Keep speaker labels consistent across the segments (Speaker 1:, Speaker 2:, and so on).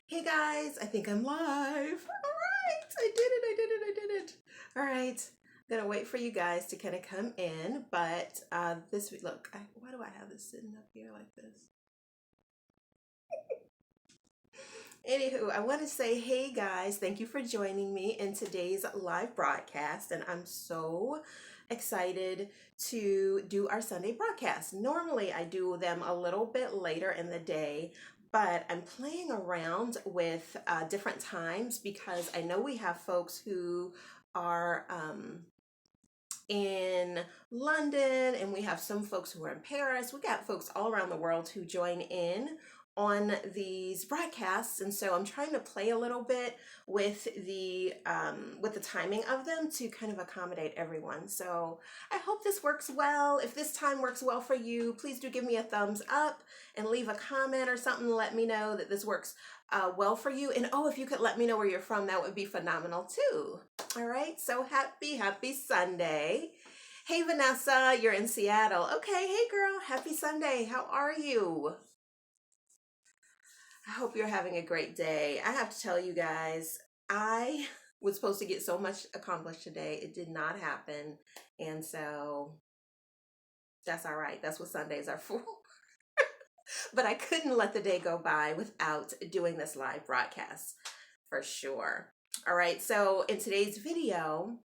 Speaker 1: Hey guys, I think I'm live. All right, I did it, I did it, I did it. All right, I'm gonna wait for you guys to kind of come in, but this week, look, why do I have this sitting up here like this? Anywho, I want to say, hey guys, thank you for joining me in today's live broadcast, and I'm so excited to do our Sunday broadcast. Normally, I do them a little bit later in the day, but I'm playing around with different times because I know we have folks who are in London, and we have some folks who are in Paris. We got folks all around the world who join in on these broadcasts, and so I'm trying to play a little bit with the timing of them to kind of accommodate everyone. So I hope this works well. If this time works well for you, please do give me a thumbs up and leave a comment or something to let me know that this works well for you. And oh, if you could let me know where you're from, that would be phenomenal too. All right, so happy Sunday. Hey Vanessa, you're in Seattle. Okay, hey girl, happy Sunday. How are you? I hope you're having a great day. I have to tell you guys, I was supposed to get so much accomplished today. It did not happen. And so that's all right. That's what Sundays are for. But I couldn't let the day go by without doing this live broadcast for sure. All right, so in today's video,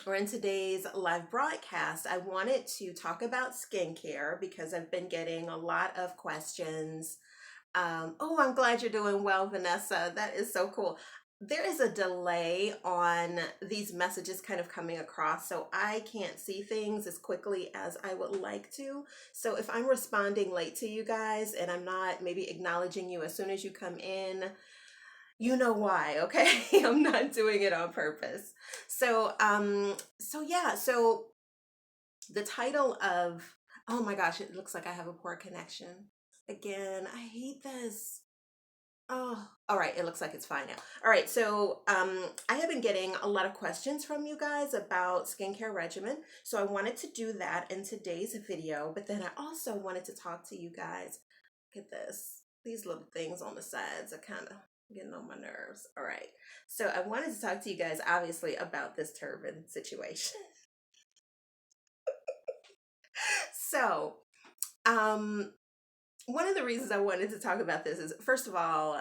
Speaker 1: or in today's live broadcast, I wanted to talk about skincare because I've been getting a lot of questions. Oh, I'm glad you're doing well, Vanessa. That is so cool. There is a delay on these messages kind of coming across, so I can't see things as quickly as I would like to. So if I'm responding late to you guys and I'm not maybe acknowledging you as soon as you come in, you know why, okay? I'm not doing it on purpose. So yeah, so the title of, oh my gosh, it looks like I have a poor connection. Again, I hate this. Oh, all right. It looks like it's fine now. All right. So, I have been getting a lot of questions from you guys about skincare regimen. So I wanted to do that in today's video, but then I also wanted to talk to you guys. Look at this. These little things on the sides are kind of getting on my nerves. All right. So I wanted to talk to you guys, obviously, about this turban situation. So, um, one of the reasons I wanted to talk about this is, first of all,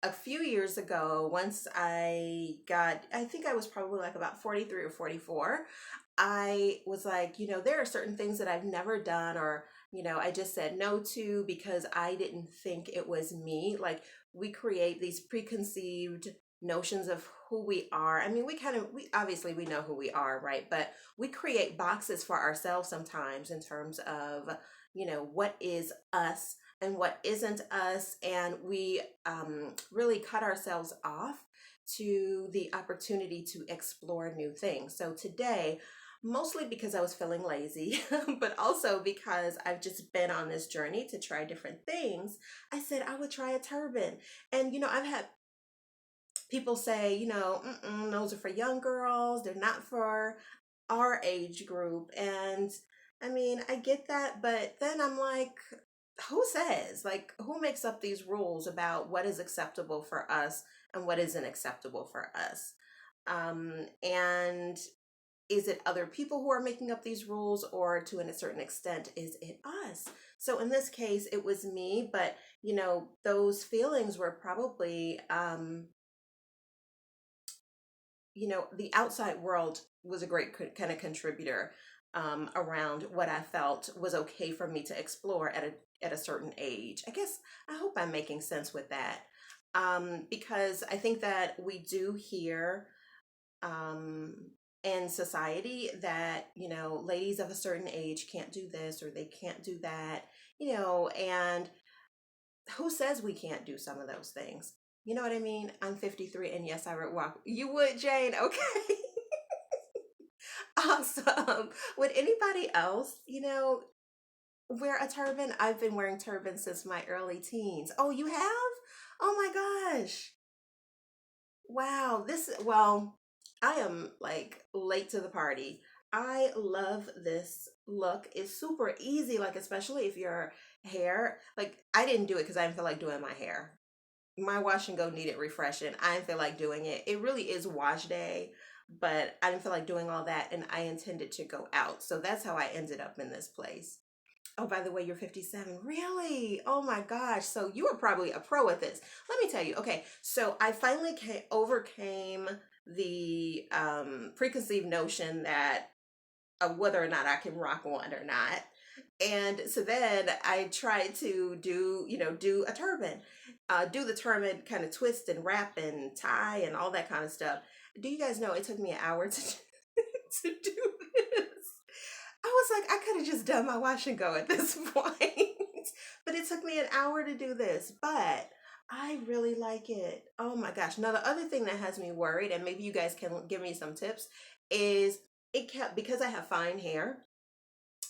Speaker 1: a few years ago, once I think I was probably like about 43 or 44, I was like, there are certain things that I've never done, or, I just said no to because I didn't think it was me. Like, we create these preconceived notions of who we are. I mean, we obviously we know who we are, right? But we create boxes for ourselves sometimes in terms of, what is us and what isn't us, and we really cut ourselves off to the opportunity to explore new things. So today, mostly because I was feeling lazy, but also because I've just been on this journey to try different things, I said I would try a turban. And I've had people say, those are for young girls, they're not for our age group. And I mean, I get that, but then I'm like, who says, like, who makes up these rules about what is acceptable for us and what isn't acceptable for us? And is it other people who are making up these rules, or to a certain extent, is it us? So in this case, it was me, but those feelings were probably, the outside world was a great kind of contributor around what I felt was okay for me to explore at a certain age. I hope I'm making sense with that, because I think that we do hear in society that ladies of a certain age can't do this or they can't do that, and who says we can't do some of those things? You know what I mean? I'm 53, and yes, I would walk. You would, Jane? Okay. Awesome. Would anybody else, wear a turban? I've been wearing turbans since my early teens. Oh, you have? Oh my gosh. Wow. Well, I am like late to the party. I love this look. It's super easy, like, especially if your hair, like, I didn't do it because I didn't feel like doing my hair. my wash and go needed refreshing. I didn't feel like doing it. It really is wash day, but I didn't feel like doing all that, and I intended to go out. So that's how I ended up in this place. Oh, by the way, you're 57. Really? Oh my gosh. So you are probably a pro at this. Let me tell you. Okay, so I finally overcame the preconceived notion that of whether or not I can rock one or not. And so then I tried to do, do a turban, do the turban kind of twist and wrap and tie and all that kind of stuff. Do you guys know it took me an hour to to do this? I was like, I could have just done my wash and go at this point, but it took me an hour to do this. But I really like it. Oh my gosh! Now the other thing that has me worried, and maybe you guys can give me some tips, is it kept because I have fine hair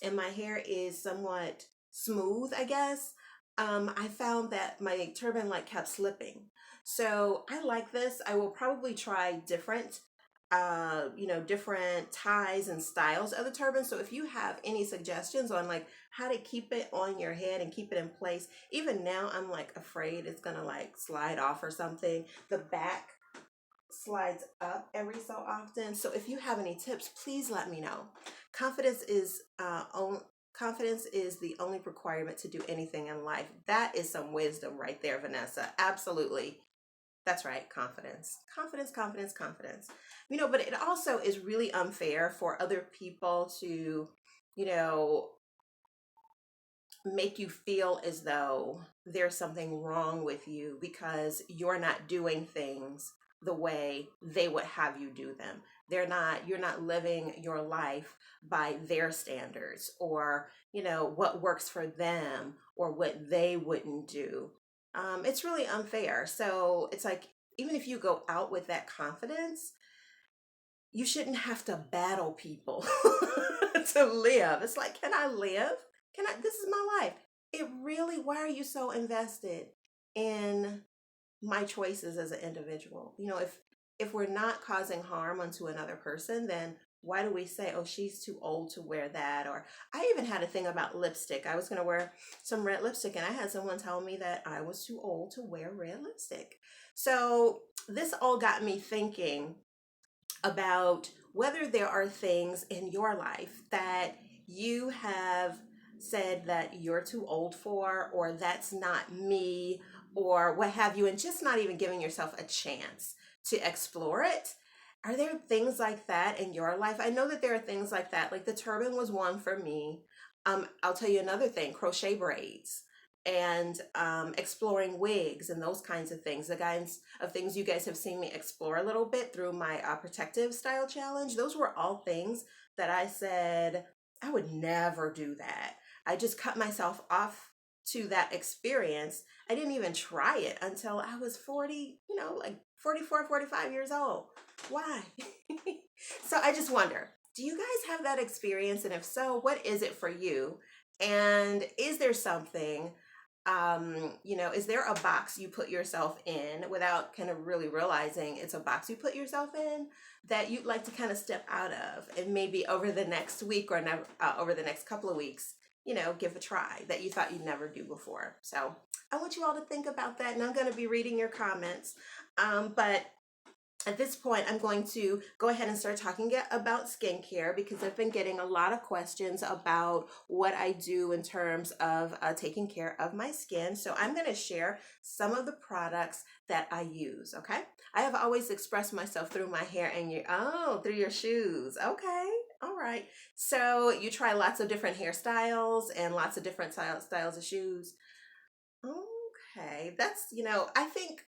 Speaker 1: and my hair is somewhat smooth, I guess. I found that my turban like kept slipping. So I like this. I will probably try different different ties and styles of the turban. So if you have any suggestions on like how to keep it on your head and keep it in place, even now I'm like afraid it's gonna like slide off or something. The back slides up every so often. So if you have any tips, please let me know. Confidence is confidence is the only requirement to do anything in life. That is some wisdom right there, Vanessa. Absolutely. That's right, confidence. Confidence, confidence, confidence. But it also is really unfair for other people to, you know, make you feel as though there's something wrong with you because you're not doing things the way they would have you do them. You're not living your life by their standards or, what works for them or what they wouldn't do. It's really unfair. So it's like, even if you go out with that confidence, you shouldn't have to battle people to live. It's like, can I live? This is my life. Why are you so invested in my choices as an individual? If we're not causing harm unto another person, then why do we say, oh, she's too old to wear that? Or I even had a thing about lipstick. I was going to wear some red lipstick, and I had someone tell me that I was too old to wear red lipstick. So this all got me thinking about whether there are things in your life that you have said that you're too old for, or that's not me, or what have you, and just not even giving yourself a chance to explore it. Are there things like that in your life? I know that there are things like that. Like the turban was one for me. I'll tell you another thing, crochet braids and exploring wigs and those kinds of things, the kinds of things you guys have seen me explore a little bit through my protective style challenge. Those were all things that I said I would never do that. I just cut myself off to that experience. I didn't even try it until I was 40, like 44, 45 years old. Why? So I just wonder, do you guys have that experience? And if so, what is it for you? And is there something, is there a box you put yourself in without kind of really realizing it's a box you put yourself in that you'd like to kind of step out of, and maybe over the next week or never, over the next couple of weeks, give a try that you thought you'd never do before? So I want you all to think about that, and I'm going to be reading your comments. But at this point, I'm going to go ahead and start talking about skincare because I've been getting a lot of questions about what I do in terms of taking care of my skin. So I'm going to share some of the products that I use, okay? I have always expressed myself through my hair and through your shoes. Okay, all right. So you try lots of different hairstyles and lots of different styles of shoes. Okay, I think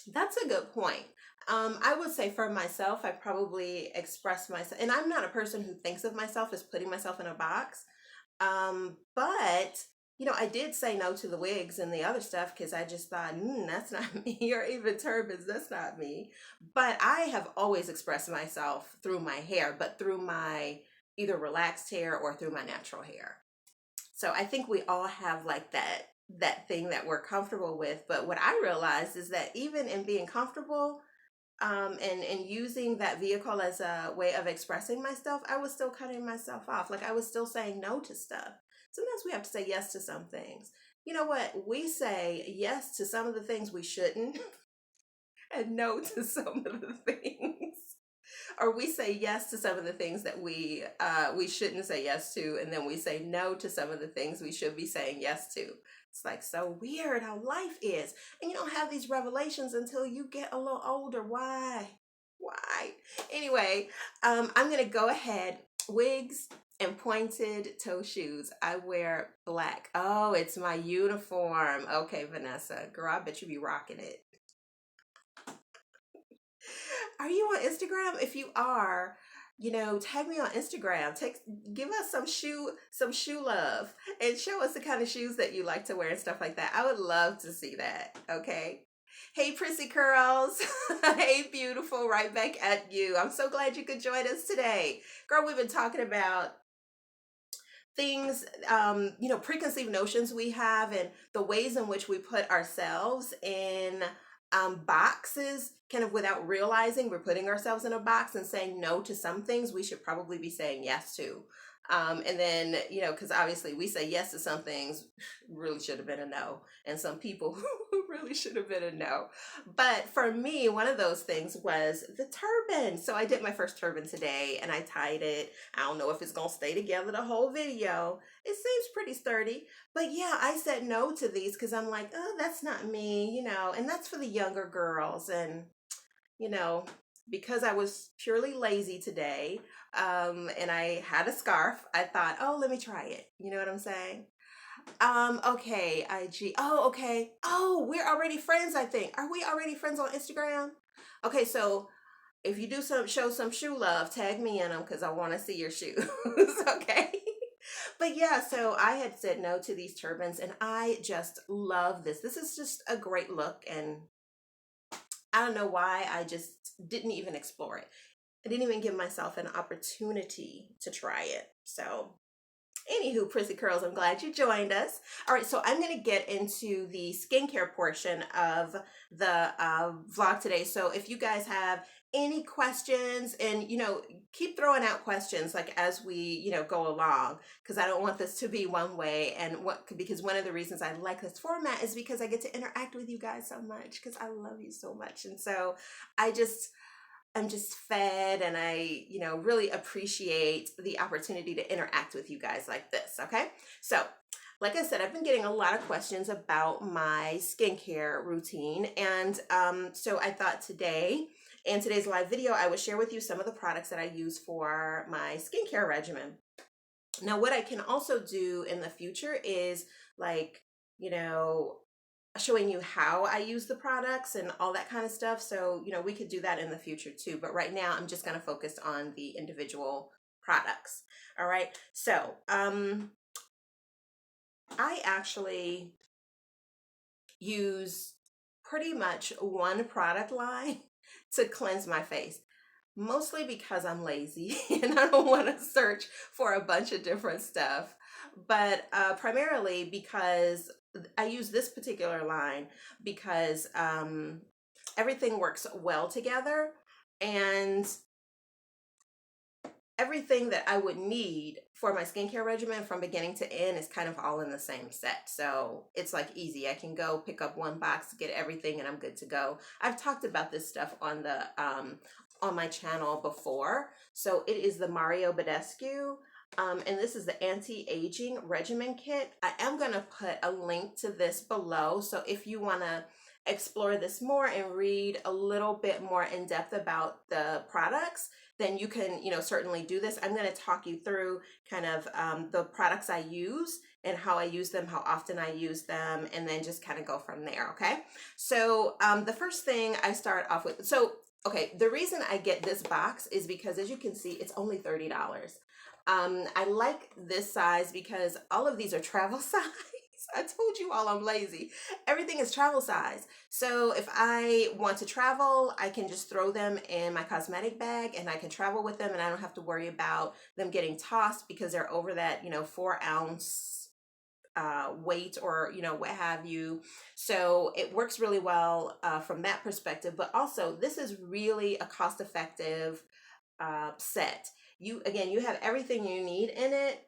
Speaker 1: that's a good point. I would say for myself, I probably express myself, and I'm not a person who thinks of myself as putting myself in a box. But I did say no to the wigs and the other stuff because I just thought, that's not me, or even turbans, that's not me. But I have always expressed myself through my hair, but through my either relaxed hair or through my natural hair. So I think we all have like that thing that we're comfortable with. But what I realized is that even in being comfortable, and using that vehicle as a way of expressing myself, I was still cutting myself off. Like I was still saying no to stuff. Sometimes we have to say yes to some things. You know what? We say yes to some of the things we shouldn't and no to some of the things. Or we say yes to some of the things that we shouldn't say yes to, and then we say no to some of the things we should be saying yes to. It's like so weird how life is. And you don't have these revelations until you get a little older. Why? Why? Anyway, I'm gonna go ahead. Wigs and pointed toe shoes. I wear black. Oh, it's my uniform. Okay, Vanessa. Girl, I bet you be rocking it. Are you on Instagram? If you are, tag me on Instagram. Give us some shoe love and show us the kind of shoes that you like to wear and stuff like that. I would love to see that. Okay. Hey, Prissy Curls. Hey, beautiful. Right back at you. I'm so glad you could join us today. Girl, we've been talking about things, preconceived notions we have and the ways in which we put ourselves in boxes, kind of without realizing we're putting ourselves in a box and saying no to some things we should probably be saying yes to. And then, because obviously we say yes to some things really should have been a no, and some people really should have been a no. But for me, one of those things was the turban. So I did my first turban today and I tied it. I don't know if it's going to stay together the whole video. It seems pretty sturdy. But yeah, I said no to these because I'm like, oh, that's not me, and that's for the younger girls. And, you know, because I was purely lazy today, and I had a scarf, I thought, oh, let me try it. You know what I'm saying? Okay, IG. Oh, okay. Oh, we're already friends, I think. Are we already friends on Instagram? Okay, so if you do show some shoe love, tag me in them because I want to see your shoes. Okay. But yeah, so I had said no to these turbans and I just love this. This is just a great look, and I don't know why I just didn't even explore it. I didn't even give myself an opportunity to try it. So anywho, Prissy Curls, I'm glad you joined us. All right, so I'm going to get into the skincare portion of the vlog today. So if you guys have any questions, and keep throwing out questions like as we go along, because I don't want this to be one way. And because one of the reasons I like this format is because I get to interact with you guys so much, because I love you so much. And so I'm just fed, and I, really appreciate the opportunity to interact with you guys like this, okay? So, like I said, I've been getting a lot of questions about my skincare routine, and so I thought in today's live video, I would share with you some of the products that I use for my skincare regimen. Now, what I can also do in the future is like, showing you how I use the products and all that kind of stuff. So, we could do that in the future too. But right now I'm just going to focus on the individual products. All right. So, I actually use pretty much one product line to cleanse my face. Mostly because I'm lazy and I don't want to search for a bunch of different stuff. But primarily because I use this particular line because everything works well together, and everything that I would need for my skincare regimen from beginning to end is kind of all in the same set. So it's like easy. I can go pick up one box, get everything, and I'm good to go. I've talked about this stuff on my channel before. So it is the Mario Badescu. And this is the anti-aging regimen kit. I am going to put a link to this below. So if you want to explore this more and read a little bit more in depth about the products, then you can, certainly do this. I'm going to talk you through kind of the products I use and how I use them, how often I use them, and then just kind of go from there, okay? So the first thing I start off with, okay, the reason I get this box is because, as you can see, it's only $30. I like this size because all of these are travel size. I told you all I'm lazy. Everything is travel size. So if I want to travel, I can just throw them in my cosmetic bag and I can travel with them, and I don't have to worry about them getting tossed because they're over that, 4-ounce weight or what have you. So it works really well from that perspective. But also, this is really a cost-effective set. You have everything you need in it,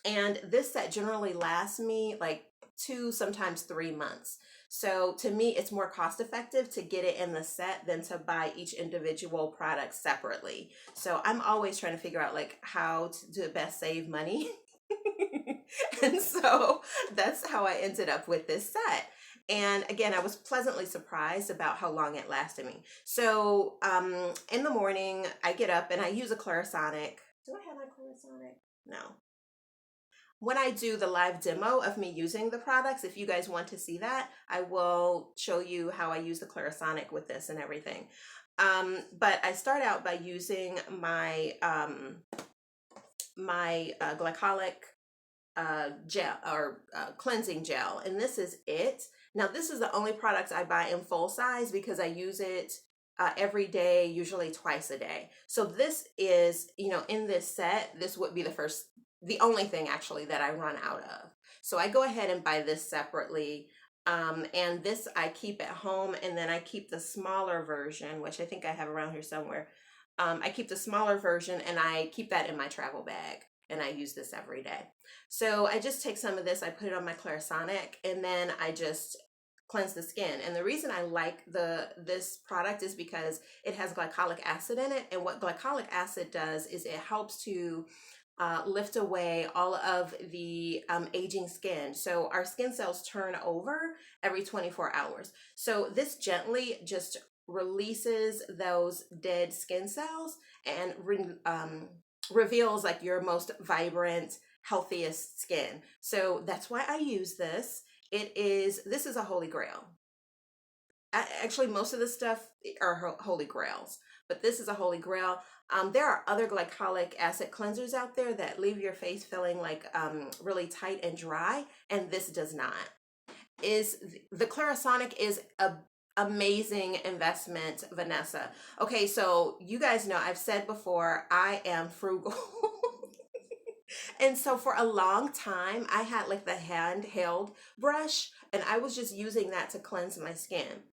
Speaker 1: and this set generally lasts me like 2, sometimes 3 months. So to me, it's more cost effective to get it in the set than to buy each individual product separately. So I'm always trying to figure out like how to best save money. And so that's how I ended up with this set. And again, I was pleasantly surprised about how long it lasted me. So in the morning, I get up and I use a Clarisonic. Do I have my Clarisonic? No. When I do the live demo of me using the products, if you guys want to see that, I will show you how I use the Clarisonic with this and everything. But I start out by using my glycolic gel or cleansing gel, and this is it. Now this is the only product I buy in full size because I use it every day, usually twice a day. So this is, you know, in this set, this would be the only thing actually that I run out of. So I go ahead and buy this separately. And this I keep at home, and then I keep the smaller version, which I think I have around here somewhere. I keep the smaller version and I keep that in my travel bag, and I use this every day. So I just take some of this, I put it on my Clarisonic, and then I just cleanse the skin. And the reason I like this product is because it has glycolic acid in it, and what glycolic acid does is it helps to lift away all of the aging skin. So our skin cells turn over every 24 hours. So this gently just releases those dead skin cells and reveals like your most vibrant, healthiest skin. So that's why I use this. This is a holy grail. Actually, most of the stuff are holy grails, but this is a holy grail. There are other glycolic acid cleansers out there that leave your face feeling like really tight and dry, and this does not. The Clarisonic is a amazing investment, Vanessa. Okay, so you guys know I've said before I am frugal. And so for a long time, I had like the handheld brush, and I was just using that to cleanse my skin.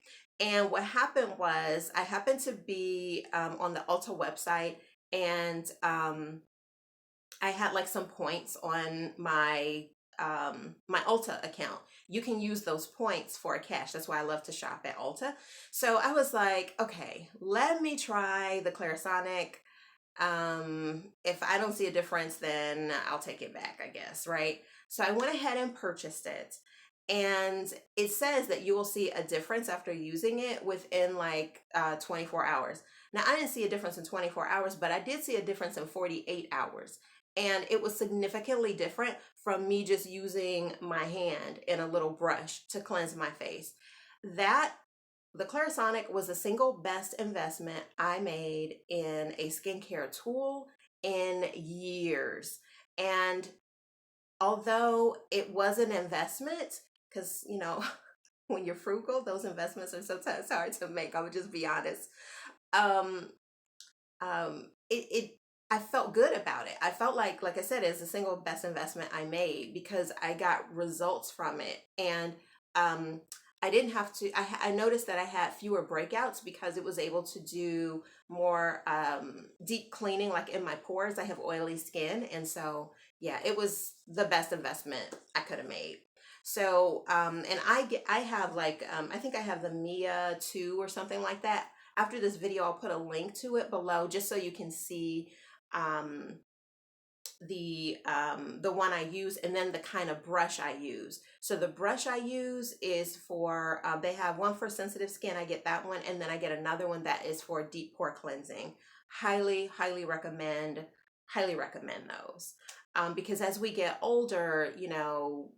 Speaker 1: And what happened was I happened to be on the Ulta website, and I had like some points on my Ulta account. You can use those points for cash. That's why I love to shop at Ulta. So I was like, okay, let me try the Clarisonic. If I don't see a difference, then I'll take it back, I guess, right? So I went ahead and purchased it. And it says that you will see a difference after using it within like 24 hours. Now, I didn't see a difference in 24 hours, but I did see a difference in 48 hours. And it was significantly different from me just using my hand and a little brush to cleanse my face. The Clarisonic was the single best investment I made in a skincare tool in years. And although it was an investment, because, you know, when you're frugal, those investments are sometimes hard to make. I would just be honest. Um, I felt good about it. I felt like I said, it's the single best investment I made because I got results from it. And I didn't have to, I noticed that I had fewer breakouts because it was able to do more deep cleaning, like in my pores. I have oily skin. And so, yeah, it was the best investment I could have made. So, and I have like, I think I have the Mia 2 or something like that. After this video, I'll put a link to it below just so you can see um, the one I use, and then the kind of brush I use. So the brush I use is for, they have one for sensitive skin. I get that one, and then I get another one that is for deep pore cleansing. Highly, highly recommend those. Because as we get older, you know,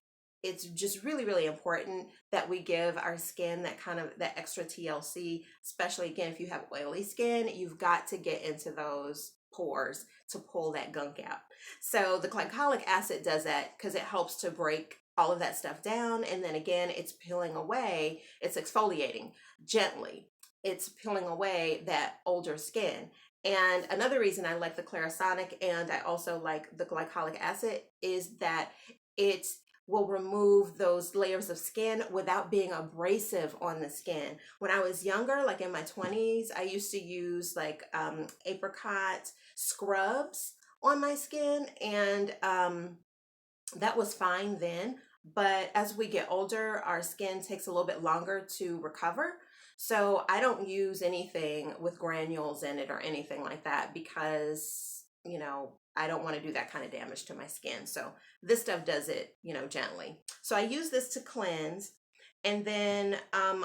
Speaker 1: it's just really, really important that we give our skin that extra TLC, especially again, if you have oily skin, you've got to get into those pores to pull that gunk out. So the glycolic acid does that because it helps to break all of that stuff down. And then again, it's peeling away, it's exfoliating gently. It's peeling away that older skin. And another reason I like the Clarisonic and I also like the glycolic acid is that it will remove those layers of skin without being abrasive on the skin. When I was younger, like in my 20s, I used to use like apricot scrubs on my skin, and that was fine then. but as we get older, our skin takes a little bit longer to recover. So I don't use anything with granules in it or anything like that because, I don't want to do that kind of damage to my skin. So this stuff does it, gently. So I use this to cleanse. And then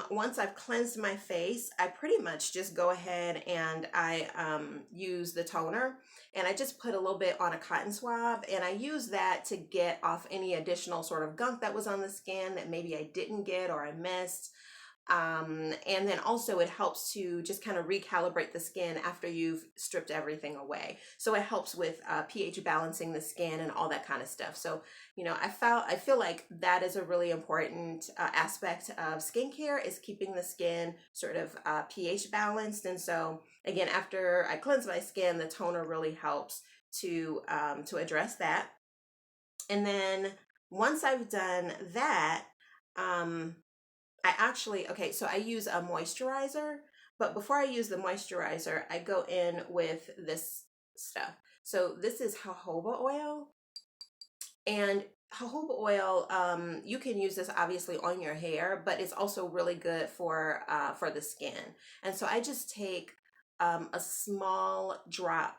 Speaker 1: once I've cleansed my face, I pretty much just go ahead and I use the toner, and I just put a little bit on a cotton swab, and I use that to get off any additional sort of gunk that was on the skin that maybe I didn't get or I missed. And then also it helps to just kind of recalibrate the skin after you've stripped everything away. So it helps with pH balancing the skin and all that kind of stuff. So, I feel like that is a really important aspect of skincare, is keeping the skin sort of pH balanced. And so again, after I cleanse my skin, the toner really helps to address that. And then once I've done that, okay, so I use a moisturizer, but before I use the moisturizer, I go in with this stuff. So this is jojoba oil, and jojoba oil, you can use this obviously on your hair, but it's also really good for the skin. And so I just take a small drop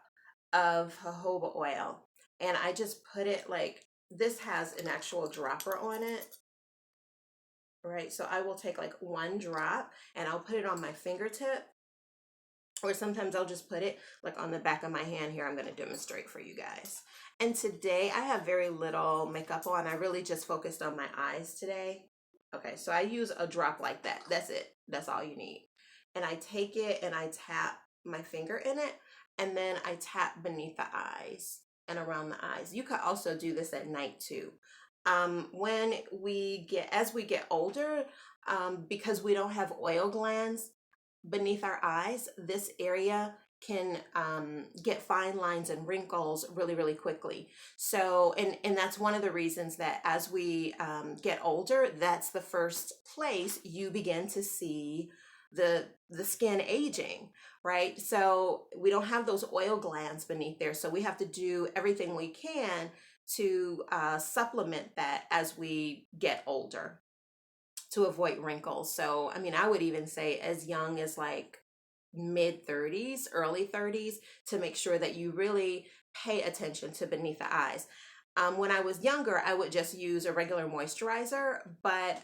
Speaker 1: of jojoba oil, and I just put it like, this has an actual dropper on it. Right, so I will take like one drop and I'll put it on my fingertip, or sometimes I'll just put it like on the back of my hand here. I'm going to demonstrate for you guys. And today I have very little makeup on. I really just focused on my eyes today. Okay, so I use a drop like that. That's it. That's all you need. And I take it and I tap my finger in it, and then I tap beneath the eyes and around the eyes. You could also do this at night too. As we get older, because we don't have oil glands beneath our eyes, this area can get fine lines and wrinkles really, really quickly. So, and that's one of the reasons that as we get older, that's the first place you begin to see the skin aging, right? So we don't have those oil glands beneath there. So we have to do everything we can to supplement that as we get older to avoid wrinkles. So, I mean, I would even say as young as like mid 30s, early 30s, to make sure that you really pay attention to beneath the eyes. When I was younger, I would just use a regular moisturizer, but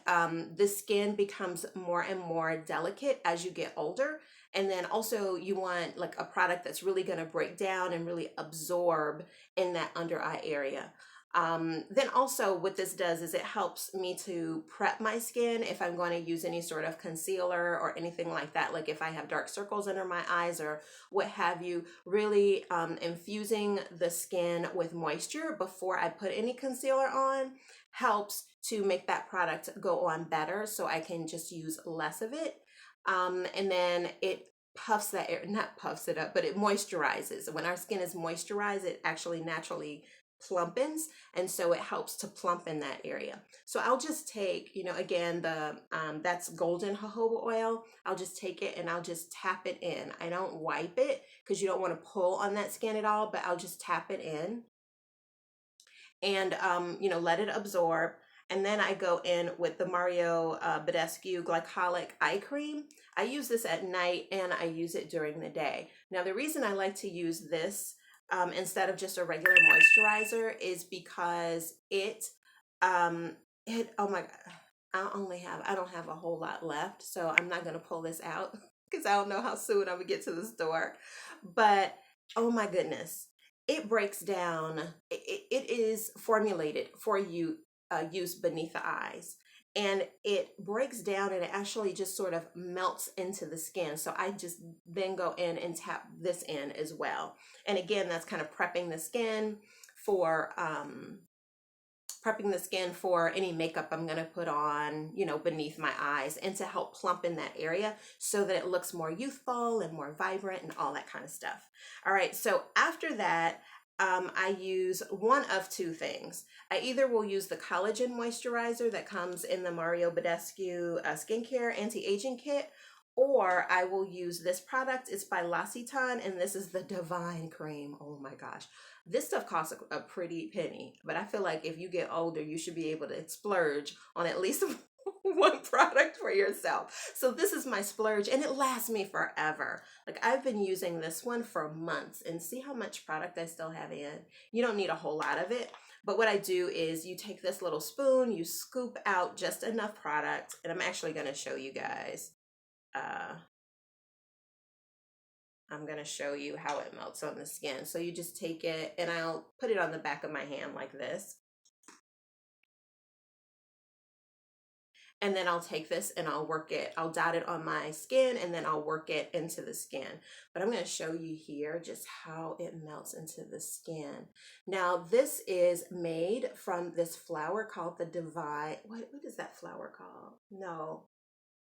Speaker 1: the skin becomes more and more delicate as you get older. And then also you want like a product that's really going to break down and really absorb in that under eye area. Then also what this does is it helps me to prep my skin if I'm going to use any sort of concealer or anything like that. Like if I have dark circles under my eyes or what have you, really infusing the skin with moisture before I put any concealer on helps to make that product go on better, so I can just use less of it. And then it puffs that air, not puffs it up, but it moisturizes. When our skin is moisturized, it actually naturally plumpens, and so it helps to plump in that area. So I'll just take, again, that's golden jojoba oil. I'll just take it and I'll just tap it in. I don't wipe it because you don't want to pull on that skin at all, but I'll just tap it in and let it absorb. And then I go in with the Mario Badescu Glycolic Eye Cream. I use this at night and I use it during the day. Now, the reason I like to use this instead of just a regular moisturizer is because oh my God, I don't have a whole lot left, so I'm not gonna pull this out because I don't know how soon I'm gonna get to the store. But oh my goodness, it breaks down. It is formulated for use beneath the eyes, and it breaks down and it actually just sort of melts into the skin. So I just then go in and tap this in as well. And again, that's kind of prepping the skin for any makeup I'm going to put on, beneath my eyes, and to help plump in that area so that it looks more youthful and more vibrant and all that kind of stuff. All right, so after that, I use one of two things. I either will use the collagen moisturizer that comes in the Mario Badescu skincare anti-aging kit, or I will use this product. It's by L'Occitane, and this is the Divine Cream. Oh my gosh. This stuff costs a pretty penny, but I feel like if you get older, you should be able to splurge on at least one product for yourself. So this is my splurge, and it lasts me forever. Like, I've been using this one for months, and see how much product I still have in. You don't need a whole lot of it, but what I do is you take this little spoon, you scoop out just enough product, and I'm actually going to show you guys. I'm going to show you how it melts on the skin. So you just take it, and I'll put it on the back of my hand like this. And then I'll take this and I'll work it. I'll dot it on my skin, and then I'll work it into the skin. But I'm going to show you here just how it melts into the skin. Now, this is made from this flower called the Divine. What is that flower called? No.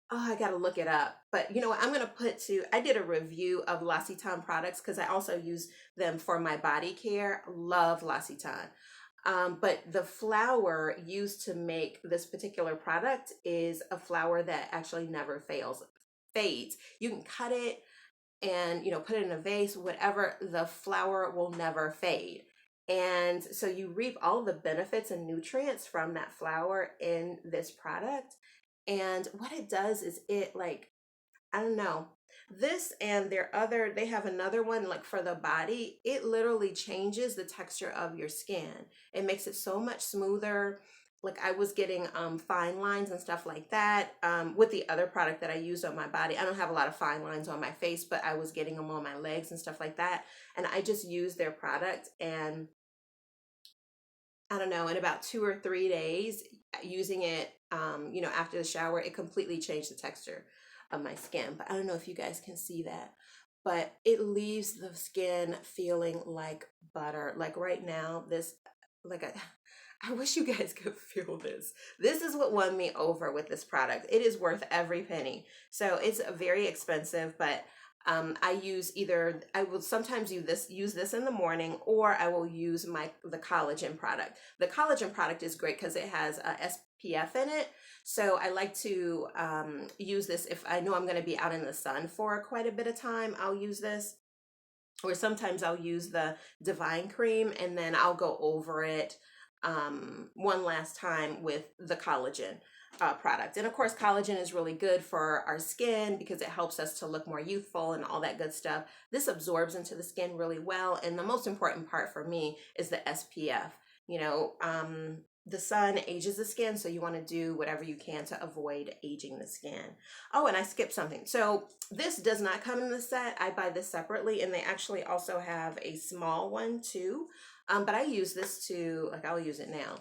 Speaker 1: Oh, I got to look it up. But you know what? I'm going to I did a review of L'Occitane products because I also use them for my body care. Love L'Occitane. But the flower used to make this particular product is a flower that actually never fades. You can cut it and, you know, put it in a vase, whatever, the flower will never fade. And so you reap all the benefits and nutrients from that flower in this product. And what it does is I don't know, this and they have another one like for the body. It literally changes the texture of your skin. It makes it so much smoother. Like, I was getting fine lines and stuff like that with the other product that I used on my body. I don't have a lot of fine lines on my face, but I was getting them on my legs and stuff like that. And I just used their product, and I don't know, in about 2 or 3 days using it, you know, after the shower, it completely changed the texture of my skin. But I don't know if you guys can see that, but it leaves the skin feeling like butter. Like right now, I wish you guys could feel this. This is what won me over with this product. It is worth every penny. So it's very expensive, but I will sometimes use this in the morning, or I will use the collagen product. The collagen product is great because it has a SPF in it. So I like to use this if I know I'm going to be out in the sun for quite a bit of time. I'll use this. Or sometimes I'll use the Divine Cream, and then I'll go over it one last time with the collagen product. And of course, collagen is really good for our skin because it helps us to look more youthful and all that good stuff. This absorbs into the skin really well. And the most important part for me is the SPF. You know, the sun ages the skin, so you want to do whatever you can to avoid aging the skin. Oh, and I skipped something. So this does not come in the set. I buy this separately, and they actually also have a small one too. But I use this I'll use it now.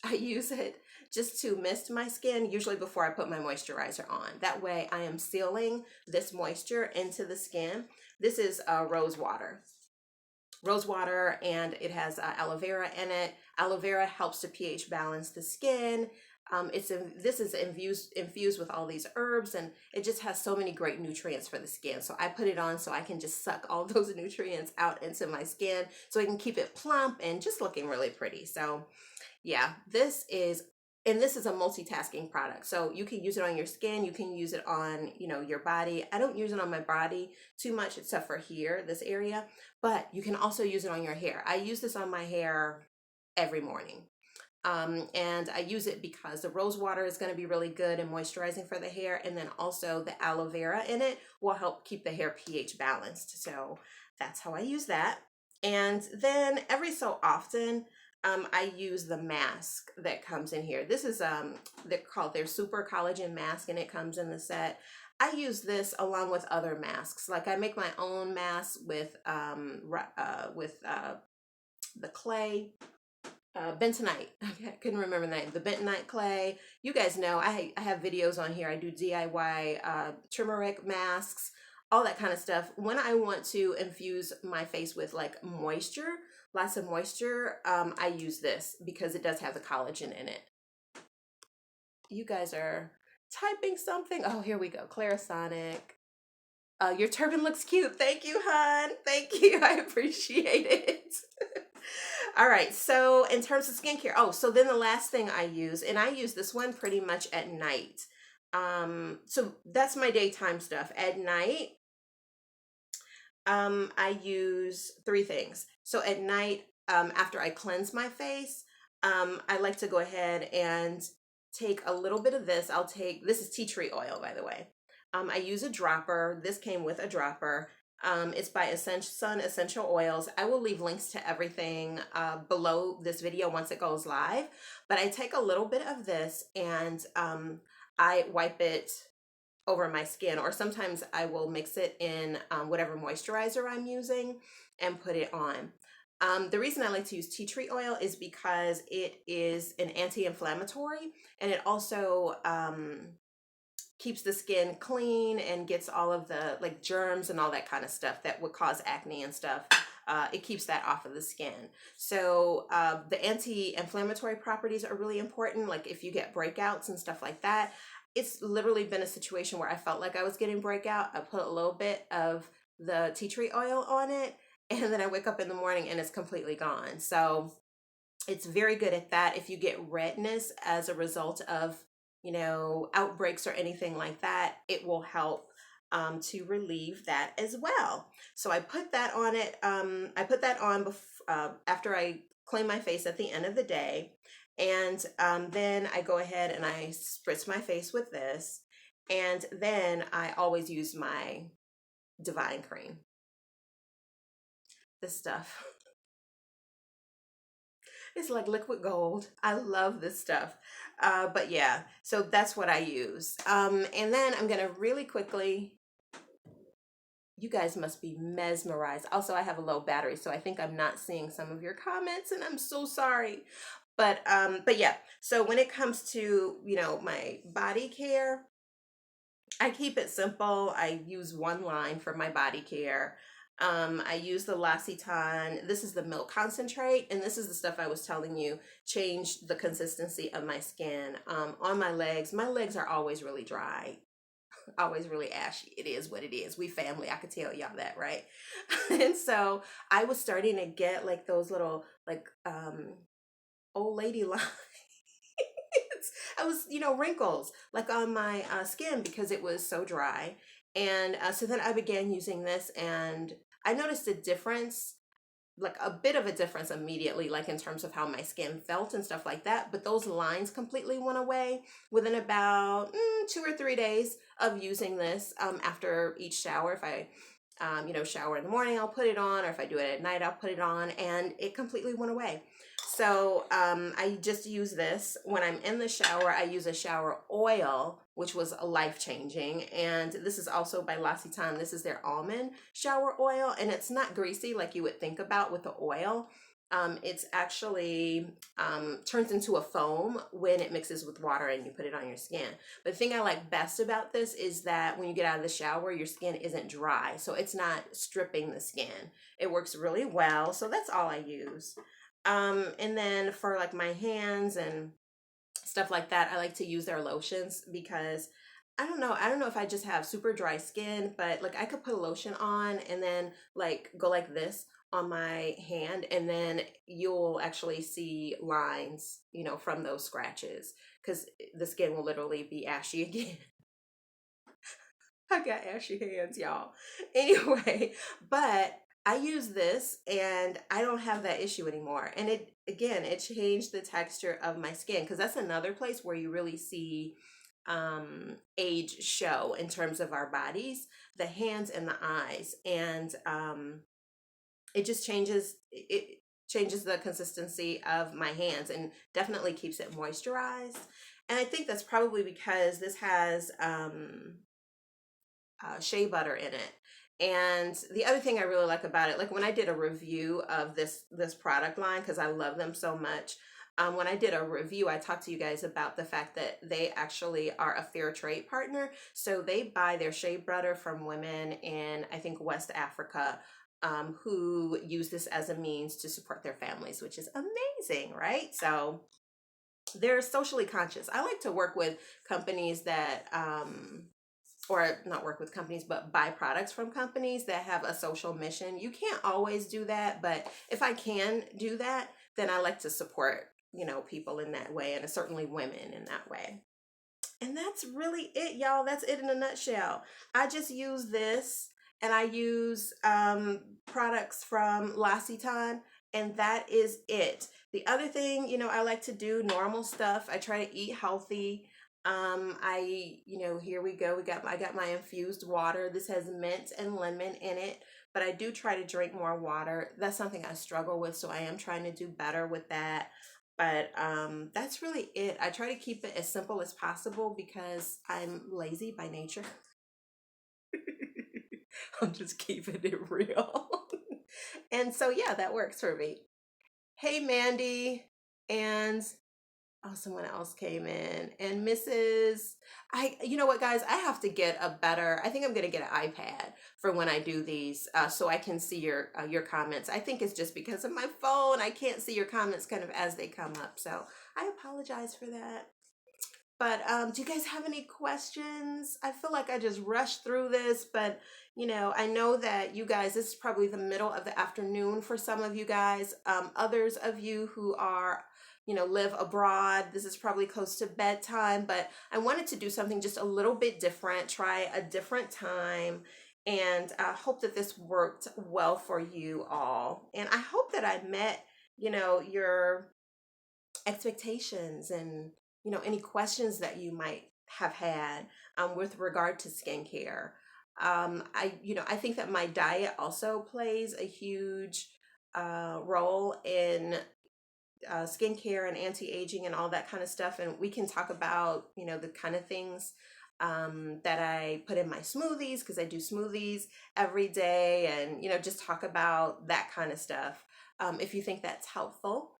Speaker 1: I use it just to mist my skin, usually before I put my moisturizer on. That way I am sealing this moisture into the skin. This is rose water. Rose water, and it has aloe vera in it. Aloe vera helps to pH balance the skin. This is infused with all these herbs, and it just has so many great nutrients for the skin. So I put it on so I can just suck all those nutrients out into my skin so I can keep it plump and just looking really pretty. So yeah, this is a multitasking product. So you can use it on your skin, you can use it on, you know, your body. I don't use it on my body too much except for here, this area, but you can also use it on your hair. I use this on my hair every morning. And I use it because the rose water is going to be really good and moisturizing for the hair. And then also the aloe vera in it will help keep the hair pH balanced. So that's how I use that. And then every so often, I use the mask that comes in here. This is they're called their super collagen mask, and it comes in the set. I use this along with other masks. Like, I make my own mask with the clay, bentonite. Okay, I couldn't remember the name. The bentonite clay. You guys know I have videos on here. I do DIY turmeric masks, all that kind of stuff. When I want to infuse my face with like moisture, lots of moisture, I use this because it does have the collagen in it. You guys are typing something. Oh, here we go. Clarisonic. Your turban looks cute. Thank you, hon. Thank you. I appreciate it. All right. So in terms of skincare, so then the last thing I use, and I use this one pretty much at night. So that's my daytime stuff. At night, I use three things. So at night, after I cleanse my face, I like to go ahead and take a little bit of this. This is tea tree oil, by the way. I use a dropper. This came with a dropper. It's by Sun Essential Oils. I will leave links to everything below this video once it goes live. But I take a little bit of this and I wipe it over my skin, or sometimes I will mix it in whatever moisturizer I'm using and put it on. The reason I like to use tea tree oil is because it is an anti-inflammatory, and it also keeps the skin clean and gets all of the like germs and all that kind of stuff that would cause acne and stuff. It keeps that off of the skin. So the anti-inflammatory properties are really important. Like if you get breakouts and stuff like that, it's literally been a situation where I felt like I was getting breakout. I put a little bit of the tea tree oil on it, and then I wake up in the morning and it's completely gone. So it's very good at that. If you get redness as a result of, outbreaks or anything like that, it will help to relieve that as well. So I put that on it. I put that on after I clean my face at the end of the day. And then I go ahead and I spritz my face with this. And then I always use my Divine Cream. This stuff. It's like liquid gold. I love this stuff. But yeah, so that's what I use. And then I'm going to really quickly, you guys must be mesmerized. Also, I have a low battery, so I think I'm not seeing some of your comments, and I'm so sorry. But yeah, so when it comes to, my body care, I keep it simple. I use one line for my body care. I use the L'Occitane. This is the milk concentrate, and this is the stuff I was telling you changed the consistency of my skin. On my legs are always really dry, always really ashy. It is what it is. We family, I could tell y'all that, right? And so I was starting to get like those little like old lady lines. I was, wrinkles like on my skin because it was so dry. And so then I began using this, and I noticed a difference, like a bit of a difference immediately, like in terms of how my skin felt and stuff like that. But those lines completely went away within about 2 or 3 days of using this after each shower. If I shower in the morning, I'll put it on, or if I do it at night, I'll put it on, and it completely went away. So I just use this when I'm in the shower. I use a shower oil, which was life-changing, and this is also by L'Occitane. This is their almond shower oil, and it's not greasy like you would think about with the oil. It's actually turns into a foam when it mixes with water and you put it on your skin. But the thing I like best about this is that when you get out of the shower, your skin isn't dry, so it's not stripping the skin. It works really well, so that's all I use. And then for like my hands and stuff like that, I like to use their lotions because I don't know if I just have super dry skin, but like I could put a lotion on and then like go like this on my hand, and then you'll actually see lines, from those scratches, because the skin will literally be ashy again. I got ashy hands, y'all. Anyway, but I use this and I don't have that issue anymore. And it changed the texture of my skin, because that's another place where you really see age show in terms of our bodies, the hands and the eyes. And it just changes the consistency of my hands and definitely keeps it moisturized. And I think that's probably because this has shea butter in it. And the other thing I really like about it, like when I did a review of this product line, because I love them so much, when I did a review, I talked to you guys about the fact that they actually are a fair trade partner. So they buy their shea butter from women in, I think, West Africa, who use this as a means to support their families, which is amazing, right? So they're socially conscious. I like to work with companies that or not work with companies, but buy products from companies that have a social mission. You can't always do that, but if I can do that, then I like to support, people in that way, and certainly women in that way. And that's really it, y'all. That's it in a nutshell. I just use this, and I use products from L'Occitane, and that is it. The other thing, I like to do normal stuff. I try to eat healthy. Here we go. I got my infused water. This has mint and lemon in it, but I do try to drink more water. That's something I struggle with, so I am trying to do better with that. But that's really it. I try to keep it as simple as possible because I'm lazy by nature. I'm just keeping it real. And so, yeah, that works for me. Hey, Mandy. And oh, someone else came in. And you know what, guys? I have to get I think I'm going to get an iPad for when I do these so I can see your comments. I think it's just because of my phone. I can't see your comments kind of as they come up. So I apologize for that. But do you guys have any questions? I feel like I just rushed through this, but I know that you guys, this is probably the middle of the afternoon for some of you guys. Others of you who are, live abroad, this is probably close to bedtime, but I wanted to do something just a little bit different, try a different time, and I hope that this worked well for you all. And I hope that I met, your expectations and any questions that you might have had with regard to skincare. I think that my diet also plays a huge role in skincare and anti-aging and all that kind of stuff, and we can talk about the kind of things that I put in my smoothies, because I do smoothies every day, and just talk about that kind of stuff if you think that's helpful.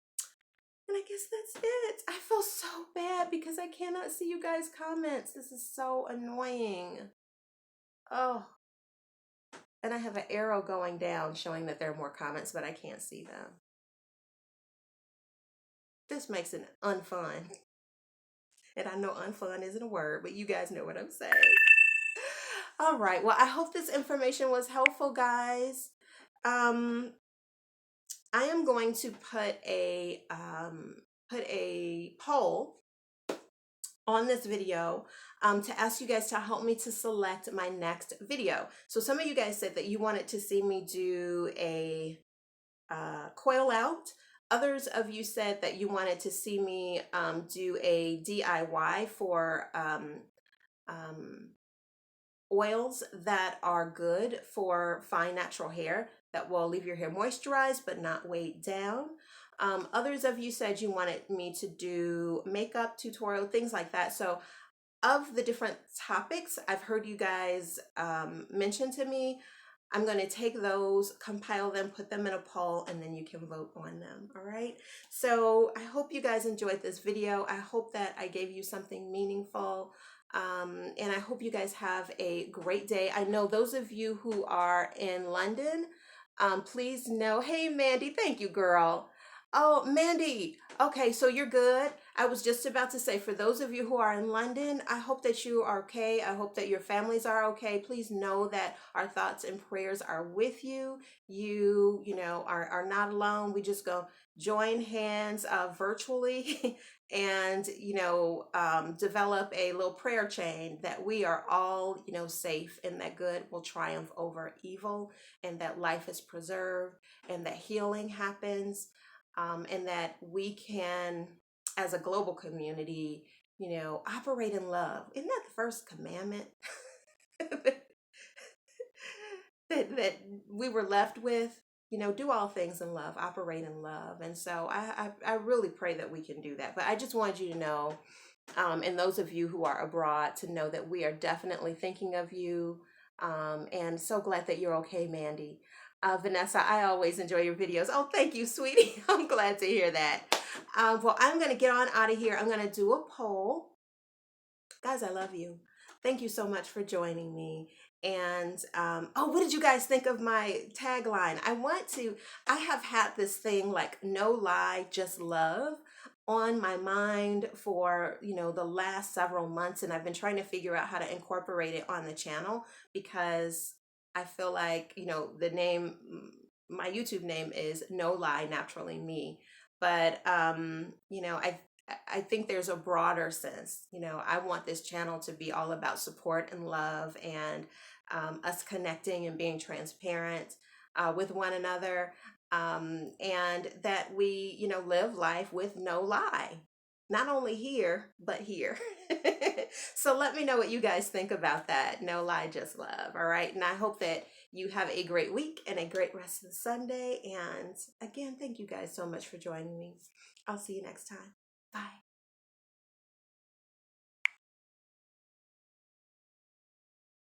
Speaker 1: And I guess that's it. I feel so bad because I cannot see you guys' comments. This is so annoying. Oh, and I have an arrow going down showing that there are more comments, but I can't see them. This makes it unfun. And I know unfun isn't a word, but you guys know what I'm saying. All right. Well, I hope this information was helpful, guys. Um, I am going to put a poll on this video to ask you guys to help me to select my next video. So some of you guys said that you wanted to see me do a coil out. Others of you said that you wanted to see me do a DIY for oils that are good for fine natural hair that will leave your hair moisturized but not weighed down. Others of you said you wanted me to do makeup tutorial, things like that. So of the different topics I've heard you guys mention to me, I'm going to take those, compile them, put them in a poll, and then you can vote on them. All right. So I hope you guys enjoyed this video. I hope that I gave you something meaningful. And I hope you guys have a great day. I know those of you who are in London, please know, hey, Mandy, thank you, girl. Oh, Mandy. Okay, so you're good. I was just about to say, for those of you who are in London, I hope that you are okay. I hope that your families are okay. Please know that our thoughts and prayers are with you. You are not alone. We just go join hands virtually and, develop a little prayer chain that we are all, safe, and that good will triumph over evil, and that life is preserved, and that healing happens. And that we can, as a global community, operate in love. Isn't that the first commandment that we were left with? Do all things in love, operate in love. And so I really pray that we can do that. But I just wanted you to know, and those of you who are abroad, to know that we are definitely thinking of you. And so glad that you're okay, Mandy. Vanessa, I always enjoy your videos. Oh, thank you, sweetie. I'm glad to hear that. Well, I'm going to get on out of here. I'm going to do a poll. Guys, I love you. Thank you so much for joining me. And, what did you guys think of my tagline? I have had this thing like no lie, just love on my mind for, the last several months. And I've been trying to figure out how to incorporate it on the channel, because I feel like, my YouTube name is No Lie Naturally Me. But, I think there's a broader sense. I want this channel to be all about support and love, and us connecting and being transparent with one another, and that we, live life with no lie. Not only here, but here. So let me know what you guys think about that. No lie, just love. All right. And I hope that you have a great week and a great rest of the Sunday. And again, thank you guys so much for joining me. I'll see you next time.